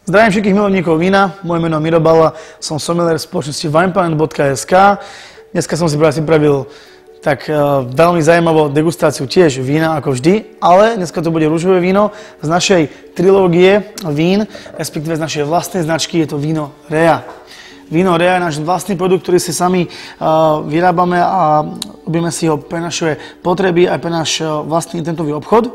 Zdravím všetkých milovníkov vína, moje meno je Miro Balla, som sommelier spoločnosti wineplanet.sk. Dneska som si pripravil tak veľmi zaujímavú degustáciu tiež vína ako vždy, ale dneska to bude ružové víno z našej trilógie vín, respektíve z našej vlastnej značky, je to víno Rea. Víno Rea je náš vlastný produkt, ktorý si sami vyrábame a robíme si ho pre naše potreby aj pre náš vlastný intentový obchod.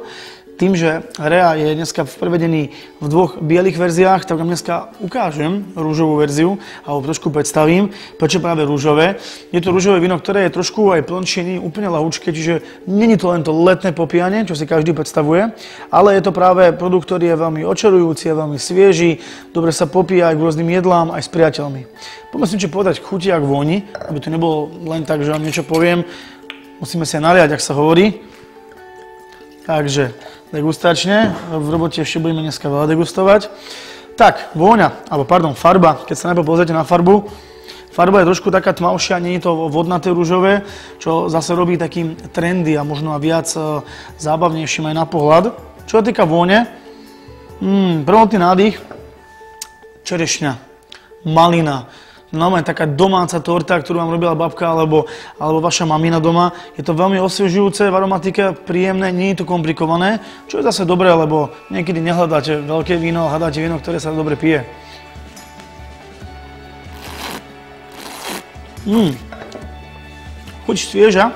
Tým, že Rea je dneska prevedený v dvoch bielých verziách, tak vám dneska ukážem rúžovú verziu a ho trošku predstavím, prečo práve rúžové. Je to rúžové víno, ktoré je trošku aj plnšie, nie úplne ľahúčke, čiže není to len to letné popíjanie, čo si každý predstavuje, ale je to práve produkt, ktorý je veľmi očarujúci, je veľmi svieži, dobre sa popíja aj k rôznym jedlám, aj s priateľmi. Poďme si povedať k chuti a k vôni, aby to nebolo len tak, že vám niečo poviem, musíme si aj naliať, ak sa hovorí. Takže degustačne, v robote ešte budeme dneska veľa degustovať. Tak, vôňa, alebo pardon, farba, keď sa najprv pozrite na farbu, farba je trošku taká tmavšia, nie je to vodnaté rúžové, čo zase robí takým trendy a možno aj viac zábavnejším aj na pohľad. Čo sa týka vône, prvotný nádych, čerešňa, malina, normálne taká domáca torta, ktorú vám robila babka alebo vaša mamina doma. Je to veľmi osviežujúce v aromatike, príjemné, nie je to komplikované, čo je zase dobré, lebo niekedy nehľadáte veľké víno, hľadáte víno, ktoré sa dobre pije. Chuť svieža,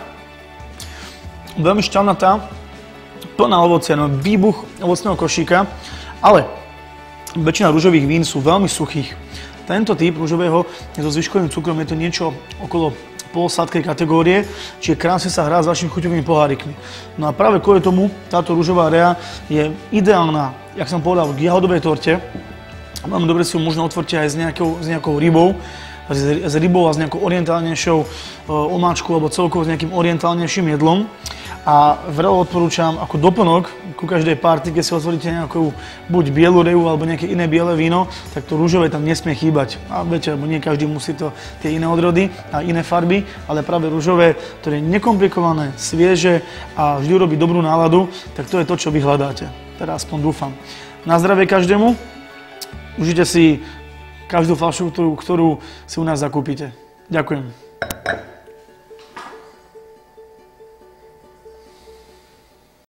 veľmi šťavnatá, plná ovocia, no výbuch ovocného košíka, ale väčšina rúžových vín sú veľmi suchých. Tento typ rúžového je so zvyškovým cukrom, je to niečo okolo polosladkej kategórie, čiže krásne sa hrá s vašimi chuťovými pohárikmi. No a práve kvôli tomu táto rúžová Rea je ideálna, jak som povedal, k jahodovej torte. Veľmi dobre si ju možno otvorte aj s nejakou rybou, s rybou a s nejakou orientálnejšou omáčkou alebo celkovo s nejakým orientálnejším jedlom. A veľmi odporúčam ako doplnok ku každej party, keď si otvoríte nejakú buď bielu Reu alebo nejaké iné biele víno, tak to rúžové tam nesmie chýbať. A viete, lebo nie každý musí to tie iné odrody a iné farby, ale práve rúžové, ktoré je nekomplikované, svieže a vždy robí dobrú náladu, tak to je to, čo vy hľadáte. Teda aspoň dúfam. Na zdravie každému, užite si každú fľašu, ktorú si u nás zakúpite. Ďakujem.